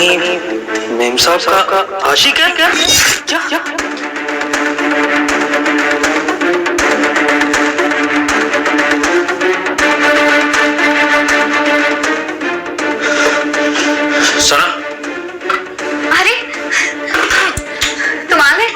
कहीं मेम साहब का आशिक है क्या? क्या? सना, अरे तुम आ गए?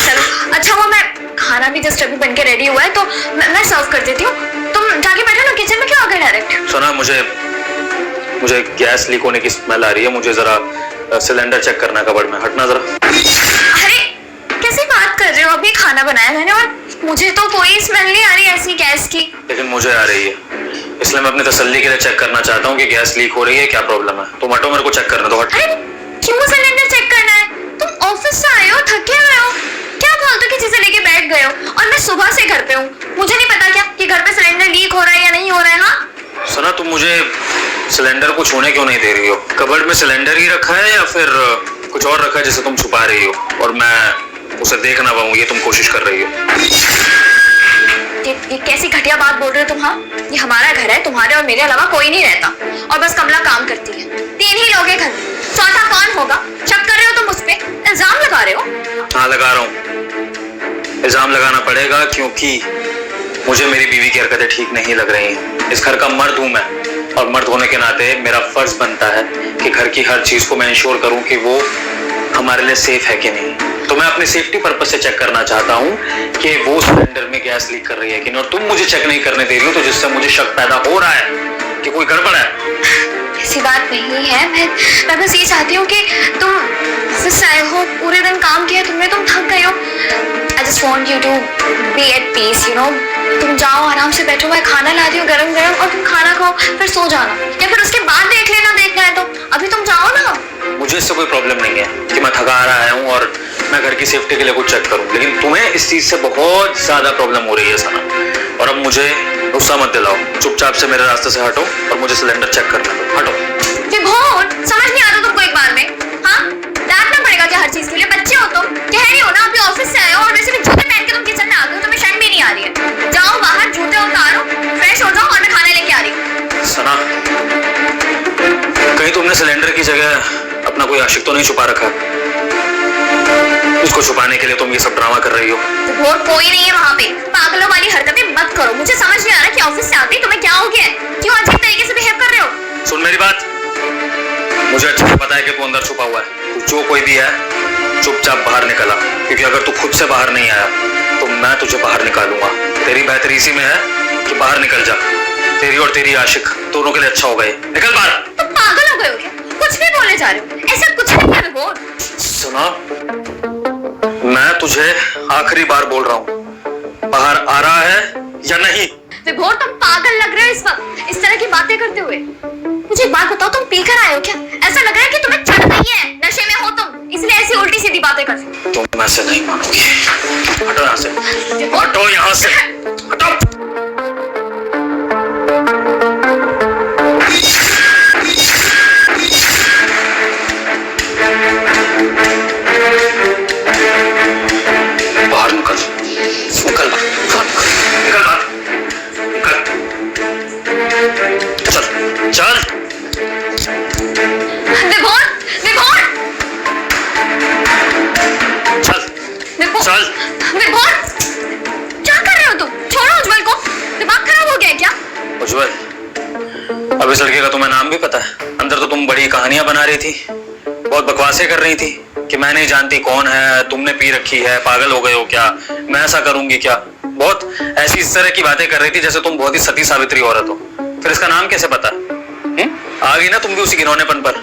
चलो अच्छा हुआ, मैं खाना भी जस्ट अभी बन के रेडी हुआ है तो मैं सर्व कर देती हूँ। तुम जाके बैठो ना किचन में, क्यों आ गए डायरेक्ट? सना, मुझे गैस लीक होने की स्मेल आ रही है। मुझे जरा सिलेंडर चेक करना है कबर्ड में। हटना जरा। अरे कैसी बात कर रहे हो? अभी खाना बनाया मैंने और मुझे तो कोई स्मेल नहीं आ रही ऐसी गैस की। लेकिन मुझे आ रही है, इसलिए मैं अपनी तसल्ली के लिए चेक करना चाहता हूँ कि गैस लीक हो रही है, क्या प्रॉब्लम है। तुम हटो, मेरे को चेक करना दो। हट। अरे क्यों सिलेंडर चेक करना है? तुम ऑफिस से आए हो, थके हुए हो, क्या फालतू की चीजें लेके बैठ गए हो? और मैं सुबह से घर पे हूँ, मुझे नहीं पता क्या कि घर पे सिलेंडर लीक हो रहा है या नहीं हो रहा है? हाँ सना, तुम मुझे सिलेंडर को छूने क्यों नहीं दे रही हो? कबर्ड में सिलेंडर ही रखा है या फिर कुछ और रखा है जिसे तुम छुपा रही हो और मैं उसे देख ना पाऊं, ये तुम कोशिश कर रही हो? ये कैसी घटिया बात बोल रहे हो तुम? हाँ, ये हमारा घर है, तुम्हारे और मेरे अलावा कोई नहीं रहता और बस कमला काम करती है। 3 ही लोग हैं घर में, चौथा कौन होगा? शक कर रहे हो तुम उस पे? इल्जाम लगा रहे हो? हाँ, लगा रहा हूँ। इल्जाम लगाना पड़ेगा क्योंकि मुझे मेरी बीवी की हरकतें ठीक नहीं लग रही हैं। इस घर का मर्द हूं मैं और मर्द होने के नाते मेरा फर्ज बनता है कि घर की हर चीज को मैं इंश्योर करूं कि वो हमारे लिए सेफ है कि नहीं। तो मैं अपनी सेफ्टी पर्पज से चेक करना चाहता हूं कि वो सिलेंडर में गैस लीक कर रही है कि नहीं, और तुम मुझे चेक नहीं करने दे रही हो, तो जिससे मुझे शक पैदा हो रहा है कि कोई गड़बड़ है। ऐसी बात नहीं है, मैं बस ये चाहती हूँ कि तुम ऑफिस आए हो, पूरे दिन काम किया तुमने, तुम थक गए हो। I just want you to be at peace, you know। तुम जाओ, आराम से बैठो, मैं खाना ला दी हूँ गरम गरम, और तुम खाना खाओ फिर सो जाना, या फिर उसके बाद देख लेना, देखना है तो। अभी तुम जाओ ना। मुझे इससे कोई प्रॉब्लम नहीं है कि मैं थका आ रहा आया हूँ और मैं घर की सेफ्टी के लिए कुछ चेक करूँ, लेकिन तुम्हें इस चीज से बहुत ज्यादा प्रॉब्लम हो रही है सना। और अब मुझे गुस्सा मत दिलाओ, चुपचाप से मेरे रास्ते से हटो और मुझे सिलेंडर चेक करना दो। हटो। विभोर, समझ नहीं आता तुमको एक बार में? हाँ, डांटना पड़ेगा क्या हर चीज के लिए? बच्चे हो तुम, कह रही हो ना अभी ऑफिस से आए हो और वैसे भी जूते पहन के तुम किचन में आ गए हो, तुम्हें शर्म भी नहीं आ रही है? जाओ बाहर, जूते उतारो, फ्रेश हो जाओ और मैं खाने लेके आ रही हूँ। सना, कहीं तुमने सिलेंडर की जगह अपना कोई आशिक तो नहीं छुपा रखा? उसको छुपाने के लिए तुम ये सब ड्रामा कर रही हो? विभोर, कोई नहीं है वहाँ पे। पागलों वाली हरकतें मत करो, मुझे समझ नहीं आ रहा कि ऑफिस से आते ही तुम्हें क्या हो गया है, क्यों अजीब तरीके से बिहेव कर रहे हो? सुन मेरी बात, मुझे अच्छे से पता है कि तू अंदर छुपा हुआ है। जो कोई भी है चुपचाप बाहर निकला, क्योंकि अगर तू खुद से बाहर नहीं आया तो मैं तुझे बाहर निकालूंगा। तेरी बेहतरी इसी में है कि बाहर निकल जा, तेरी और तेरी आशिक दोनों के लिए अच्छा होगा। निकल बाहर। तुम पागल हो गए हो क्या? कुछ भी बोले जा रहे हो, ऐसा कुछ नहीं है विभोर। सुना, मैं तुझे आखिरी बार बोल रहा हूँ, बाहर आ रहा है या नहीं? विभोर, तुम पागल लग रहे हो इस वक्त इस तरह की बातें करते हुए। मुझे एक बात बताओ, तुम पीकर आए हो क्या? ऐसा लग रहा है कि तुम्हें चढ़ गई है, नशे में हो तुम, इसलिए ऐसी उल्टी सीधी बातें कर रहे हो। तुम ऐसे नहीं मानोगी। हटो यहाँ से, हटो यहाँ से, हटो। बाहर निकल, निकल, निकल बाहर, निकल, चल, चल। विभोर, विभोर, चल, विभोर, चल। विभोर, क्या कर रहे हो तुम? छोड़ो उज्जवल को, दिमाग खराब हो गया है क्या? उज्जवल, अब इस लड़के का तुम्हें नाम भी पता है? अंदर तो तुम बड़ी कहानियां बना रही थी, बहुत बकवासें कर रही थी कि मैं नहीं जानती कौन है, तुमने पी रखी है, पागल हो गए हो क्या, मैं ऐसा करूंगी क्या, बहुत ऐसी इस तरह की बातें कर रही थी जैसे तुम बहुत ही सती सावित्री औरत हो। फिर इसका नाम कैसे पता? आ गई ना तुम भी उसी घिनौनेपन पर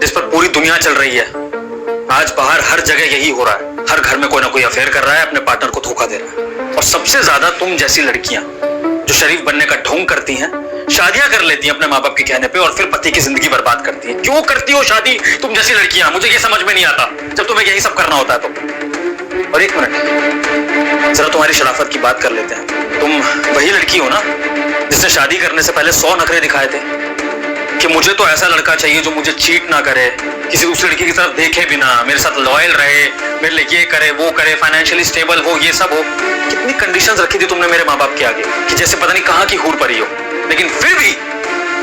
जिस पर पूरी दुनिया चल रही है। आज बाहर हर जगह यही हो रहा है, हर घर में कोई ना कोई अफेयर कर रहा है, अपने पार्टनर को धोखा दे रहा है। और सबसे ज्यादा तुम जैसी लड़कियां जो शरीफ बनने का ढोंग करती हैं, शादियां कर लेती हैं अपने माँ बाप के कहने पे और फिर पति की जिंदगी बर्बाद करती हैं। क्यों करती हो शादी तुम जैसी लड़कियां? मुझे ये समझ में नहीं आता जब तुम्हें यही सब करना होता है तो। और एक मिनट, जरा तुम्हारी शराफत की बात कर लेते हैं। तुम वही लड़की हो ना जिसने शादी करने से पहले 100 नखरे दिखाए थे कि मुझे तो ऐसा लड़का चाहिए जो मुझे चीट ना करे, किसी दूसरी लड़की की तरफ देखे बिना, मेरे साथ लॉयल रहे, मेरे लिए ये करे वो करे, फाइनेंशियली स्टेबल हो, ये सब हो। कितनी कंडीशंस रखी थी तुमने मेरे माँ बाप के आगे कि जैसे पता नहीं कहाँ की हूर परी हो। लेकिन फिर भी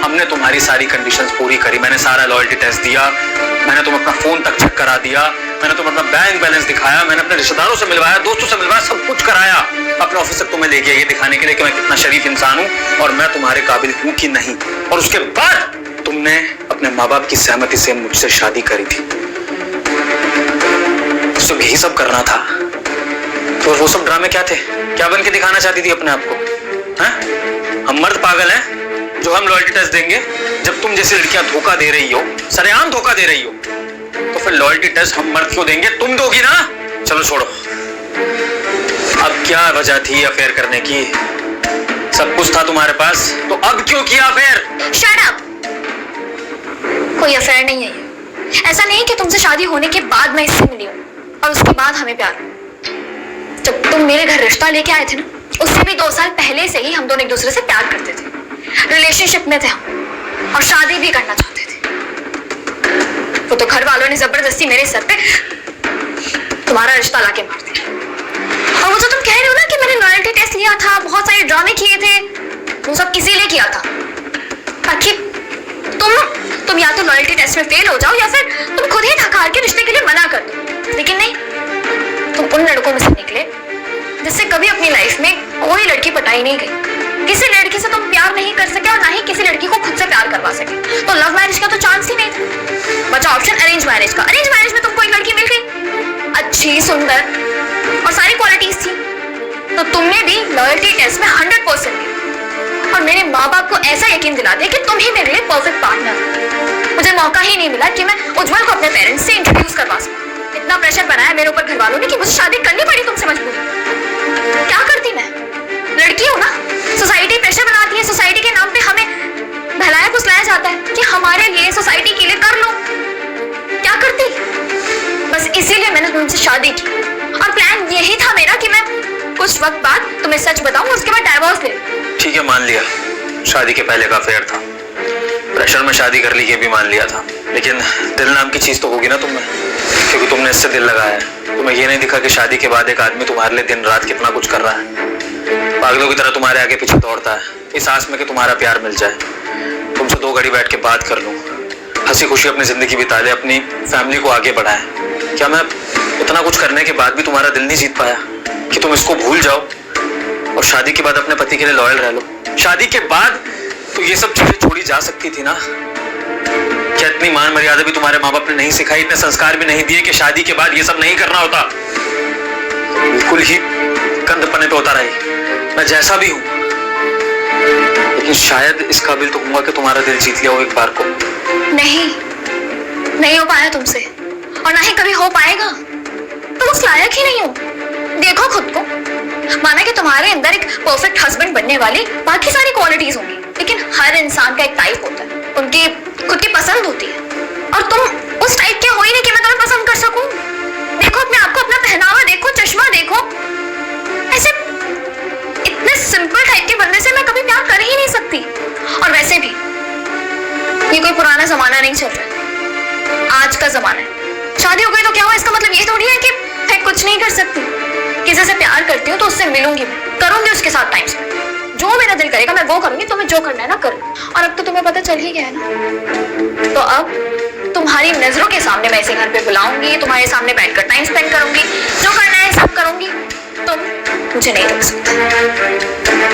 हमने तुम्हारी सारी कंडीशंस पूरी करी, मैंने सारा लॉयल्टी टेस्ट दिया, मैंने तुम अपना फोन तक चेक करा दिया, मैंने तुम अपना बैंक बैलेंस दिखाया, मैंने अपने रिश्तेदारों से मिलवाया, दोस्तों से मिलवाया, सब कुछ कराया, अपने ऑफिस तक तुम्हें ले गया ये दिखाने के लिए कि मैं कितना शरीफ इंसान हूँ और मैं तुम्हारे काबिल हूँ कि नहीं। और उसके बाद तुमने अपने माँ बाप की सहमति से मुझसे शादी करी थी। तो यही सब करना था। तो वो सब ड्रामे क्या थे? क्या बन के दिखाना चाहती थी अपने आप को? हैं? हम मर्द पागल हैं जो हम लॉयल्टी टेस्ट देंगे? जब तुम जैसी लड़कियां धोखा दे रही हो, सरेआम धोखा दे रही हो, तो फिर लॉयल्टी टेस्ट हम मर्द क्यों देंगे? तुम दोगी ना? चलो छोड़ो। अब क्या वजह थी अफेयर करने की? सब कुछ था तुम्हारे पास, तो अब क्यों किया अफेयर? Shut up. कोई अफेयर नहीं है ये। ऐसा नहीं कि तुमसे शादी होने के बाद मैं इससे मिली हूँ और उसके बाद हमें प्यार हुआ। जब तुम मेरे घर रिश्ता लेके आए थे ना, उससे भी 2 साल पहले से ही हम दोनों एक दूसरे से प्यार करते थे, रिलेशनशिप में थे हम और शादी भी करना चाहते थे। वो तो घर वालों ने जबरदस्ती मेरे सर पे तुम्हारा रिश्ता लाके मार दिया। और वो जो तुम कह रहे हो ना कि मैंने लॉयल्टी टेस्ट लिया था, बहुत सारे ड्रामे किए थे, वो सब इसीलिए किया था ताकि तुम या तो लॉयल्टी टेस्ट में फेल हो जाओ या फिर तुम खुद ही थक हार के रिश्ते के लिए मना कर दो। लेकिन नहीं, तुम उन लड़कों में से निकले जिससे कभी अपनी लाइफ में कोई लड़की पटाई नहीं गई। किसी लड़की से तुम प्यार नहीं कर सके और ना ही किसी लड़की को खुद से प्यार करवा सके। तो लव मैरिज का तो चांस ही नहीं था। बचा ऑप्शन अरेंज मैरिज का। अरेंज मैरिज में तुमको एक लड़की मिल गई, अच्छी, सुंदर और सारी क्वालिटीज थी, तो तुमने भी लॉयल्टी टेस्ट में 100% दी और मेरे माँ बाप को ऐसा यकीन दिला दिया कि तुम ही मेरे लिए परफेक्ट पार्टनर हो। मुझे मौका ही नहीं मिला कि मैं उज्जवल को अपने पेरेंट्स से इंट्रोड्यूस करवा सकूं। इतना प्रेशर बनाया मेरे ऊपर घर वालों ने कि मुझे शादी करनी पड़ी तुमसे मजबूरी। क्या करती मैं? लड़की हूं ना, सोसाइटी प्रेशर बनाती है, सोसाइटी के नाम पे हमें बहलाया फुसलाया जाता है कि हमारे लिए, सोसाइटी के लिए कर लो। क्या करती? बस इसीलिए मैंने तुमसे शादी की और प्लान यही था मेरा कि मैं कुछ वक्त बाद तुम्हें सच बताऊं, उसके बाद डाइवोर्स ले। ठीक है, मान लिया शादी के पहले का अफेयर था, प्रेशर में शादी कर ली ये भी मान लिया था, लेकिन दिल नाम की चीज तो होगी ना तुमने, क्योंकि तुमने इससे दिल लगाया है। तुम्हें ये नहीं दिखा कि शादी के बाद एक आदमी तुम्हारे लिए दिन रात कितना कुछ कर रहा है, पागलों की तरह तुम्हारे आगे पीछे दौड़ता है, इस आस में कि तुम्हारा प्यार मिल जाए, तुमसे 2 घड़ी बैठ के बात कर लूं, हंसी खुशी अपनी जिंदगी बिता ले, अपनी फैमिली को आगे बढ़ाए। क्या मैं इतना कुछ करने के बाद भी तुम्हारा दिल नहीं जीत पाया कि तुम इसको भूल जाओ और शादी के बाद अपने पति के लिए लॉयल रह लो? शादी के बाद तो ये सब चीजें छोड़ी जा सकती थी ना। क्या इतनी मान मर्यादा भी तुम्हारे माँ बाप ने नहीं सिखाई, इतने संस्कार भी नहीं दिए कि शादी के बाद ये सब नहीं करना होता? बिल्कुल ही कंधपने पे होता रही, मैं जैसा भी हूं, लेकिन शायद इस काबिल तो हूंगा कि तुम्हारा दिल जीत लिया हो एक बार को। नहीं हो पाया तुमसे और ना ही कभी हो पाएगा। तुम उस लायक ही नहीं हो। देखो खुद को, माना कि तुम्हारे अंदर एक परफेक्ट हस्बैंड बनने वाली बाकी सारी क्वालिटीज होंगी, लेकिन हर इंसान का एक टाइप होता है, उनकी खुद की पसंद होती है और तुम उस टाइप के हो ही नहीं कि मैं तुम्हें पसंद कर सकूं। देखो अपने आप को, अपना पहनावा देखो, चश्मा देखो, ऐसे इतने सिंपल टाइप के बंदे से मैं कभी प्यार कर ही नहीं सकती। और वैसे भी ये कोई पुराना जमाना नहीं चल रहा, आज का जमाना है। शादी हो गई तो क्या हुआ? इसका मतलब ये थोड़ी है कि मैं कुछ नहीं कर सकती। किसी से प्यार करती हूँ तो उससे मिलूंगी, मैं करूंगी उसके साथ टाइम स्पेंड, जो मेरा दिल करेगा मैं वो करूंगी, तुम्हें जो करना है ना करो। और अब तो तुम्हें पता चल ही गया है ना, तो अब तुम्हारी नजरों के सामने मैं इसे घर पे बुलाऊंगी, तुम्हारे सामने बैठकर टाइम स्पेंड करूंगी, जो करना है सब करूंगी। तुम मुझे नहीं रोक सकते।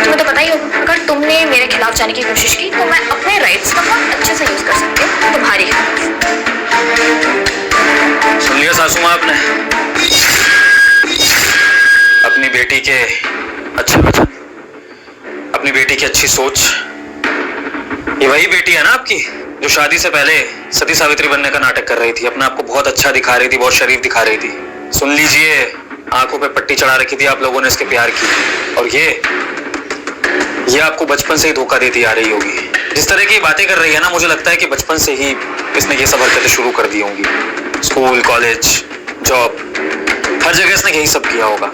तुम्हें तो पता ही होगा, अगर तुमने मेरे खिलाफ जाने की कोशिश की तो मैं अपने राइट्स का बहुत अच्छे से यूज कर सकती हूँ तुम्हारी। सुन लिया सासू माँ आपने? अपनी बेटी के अच्छे वचन, अपनी बेटी की अच्छी सोच, ये वही बेटी है ना आपकी जो शादी से पहले सती सावित्री बनने का नाटक कर रही थी, अपने आप को बहुत अच्छा दिखा रही थी, बहुत शरीफ दिखा रही थी। सुन लीजिए, आंखों पे पट्टी चढ़ा रखी थी आप लोगों ने इसके प्यार की, और ये आपको बचपन से ही धोखा देती आ रही होगी। जिस तरह की बातें कर रही है ना, मुझे लगता है कि बचपन से ही इसने ये सब हरकतें शुरू कर दी होंगी। स्कूल, कॉलेज, जॉब, हर जगह इसने यही सब किया होगा,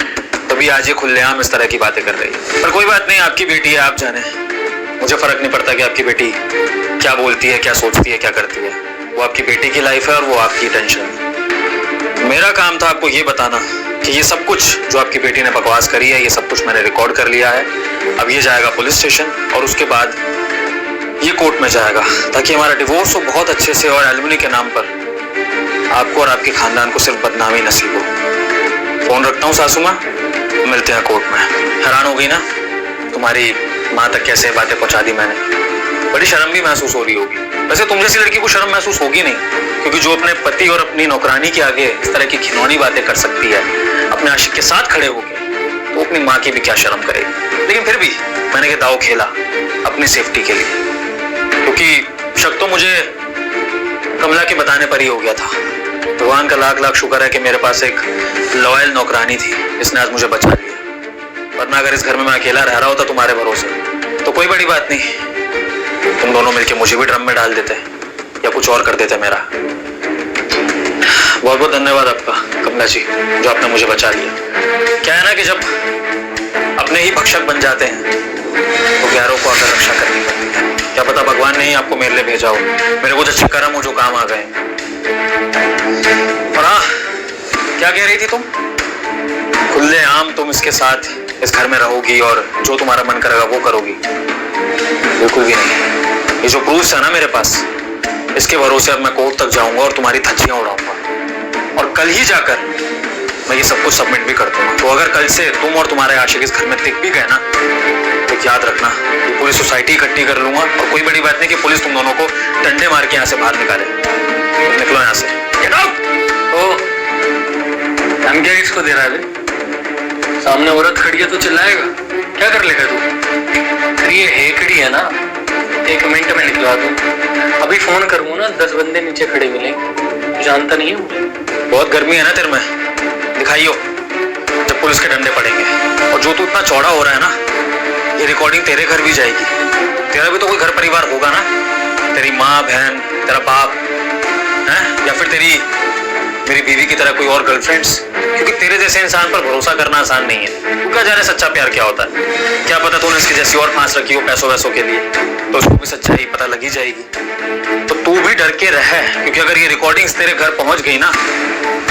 तभी आज ये खुलेआम इस तरह की बातें कर रही है। पर कोई बात नहीं, आपकी बेटी है, आप जाने, मुझे फर्क नहीं पड़ता कि आपकी बेटी क्या बोलती है, क्या सोचती है, क्या करती है। वो आपकी बेटी की लाइफ है और वो आपकी टेंशन है। मेरा काम था आपको ये बताना कि ये सब कुछ जो आपकी बेटी ने बकवास करी है, ये सब कुछ मैंने रिकॉर्ड कर लिया है। अब ये जाएगा पुलिस स्टेशन और उसके बाद ये कोर्ट में जाएगा ताकि हमारा डिवोर्स हो बहुत अच्छे से और एलुमनी के नाम पर आपको और आपके खानदान को सिर्फ बदनामी नसीब हो। फोन रखता हूँ सासू माँ, मिलते हैं कोर्ट में। हैरान हो गई ना तुम्हारी माँ तक कैसे बातें पहुंचा दी मैंने। बड़ी शर्म भी महसूस हो रही होगी। वैसे तुम जैसी लड़की को शर्म महसूस होगी नहीं, क्योंकि जो अपने पति और अपनी नौकरानी के आगे इस तरह की घिनौनी बातें कर सकती है अपने आशिक के साथ खड़े होकर, तो अपनी माँ की भी क्या शर्म करेगी। लेकिन फिर भी मैंने ये दाव खेला अपनी सेफ्टी के लिए, क्योंकि शक तो मुझे कमला के बताने पर ही हो गया था। भगवान का लाख लाख शुक्र है कि मेरे पास एक लॉयल नौकरानी थी जिसने आज मुझे बचा लिया, वरना अगर इस घर में मैं अकेला रह रहा होता तुम्हारे भरोसे तो कोई बड़ी बात नहीं, तुम दोनों मिलके मुझे भी ड्रम में डाल देते या कुछ और कर देते मेरा। बहुत बहुत धन्यवाद आपका कमला जी, जो आपने मुझे बचा लिया। क्या है ना कि जब अपने ही भक्षक बन जाते हैं तो गैरों को आकर रक्षा करनी पड़ती है। क्या पता भगवान ने ही आपको मेरे लिए भेजा हो, मेरे को अच्छे कर्म हो जो काम आ गए। और हाँ, क्या कह रही थी तुम? खुले आम तुम इसके साथ इस घर में रहोगी और जो तुम्हारा मन करेगा वो करोगी? बिल्कुल भी नहीं। ये जो प्रूफ है ना मेरे पास, इसके भरोसे अब मैं कोर्ट तक जाऊंगा और तुम्हारी धज्जियां उड़ाऊंगा, और कल ही जाकर मैं ये सब कुछ सबमिट भी कर दूंगा। तो अगर कल से तुम और तुम्हारे आशिक इस घर में टिक भी गए ना, तो याद रखना ये पूरी सोसाइटी इकट्ठी कर लूंगा, और कोई बड़ी बात नहीं कि पुलिस तुम दोनों को डंडे मार के यहाँ से बाहर निकाले। निकलो यहाँ से। Get out. ओ, हम क्या इसको दे रहा है? सामने औरत खड़ी है तो चिल्लाएगा, क्या कर लेगा तू? अरे ये हेकड़ी है ना, 1 मिनट में निकलवा दूं। अभी फोन करूंगा ना, 10 बंदे नीचे खड़े मिलेंगे। जानता नहीं है मुझे। बहुत गर्मी है ना तेरे में, दिखाइयो जब पुलिस के डंडे पड़ेंगे। और जो तू इतना चौड़ा हो रहा है ना, ये रिकॉर्डिंग तेरे घर भी जाएगी। तेरा भी तो कोई घर परिवार होगा ना, तेरी माँ बहन, तेरा बाप है, या फिर तेरी मेरी बीवी की तरह कोई और गर्लफ्रेंड्स। क्योंकि तेरे जैसे इंसान पर भरोसा करना आसान नहीं है। तू क्या जाने सच्चा प्यार क्या होता है? क्या पता तूने इसकी जैसी और फांस रखी हो पैसों वैसों के लिए, तो उसको भी सच्चाई पता लगी जाएगी। तो तू भी डर के रह, क्योंकि अगर ये रिकॉर्डिंग्स तेरे घर पहुंच गई ना,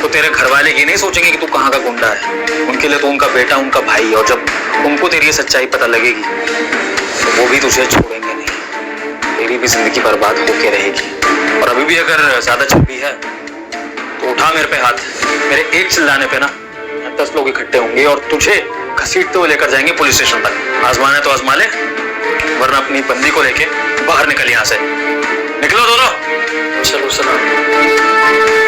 तो तेरे घर वाले ये नहीं सोचेंगे कि तू कहाँ का गुंडा है। उनके लिए तो उनका बेटा, उनका भाई, और जब उनको तेरी ये सच्चाई पता लगेगी तो वो भी तुझे छोड़ेंगे नहीं, तेरी भी जिंदगी बर्बाद होके रहेगी। और अभी भी अगर ज्यादा छपी है तो उठा मेरे पे हाथ। मेरे एक चिल्लाने पे ना 10 लोग इकट्ठे होंगे और तुझे घसीटते हुए लेकर जाएंगे पुलिस स्टेशन तक। आजमाना है तो आजमा ले, वरना अपनी बंदी को लेके बाहर निकल यहाँ से। निकलो दोनों। चलो सलाम।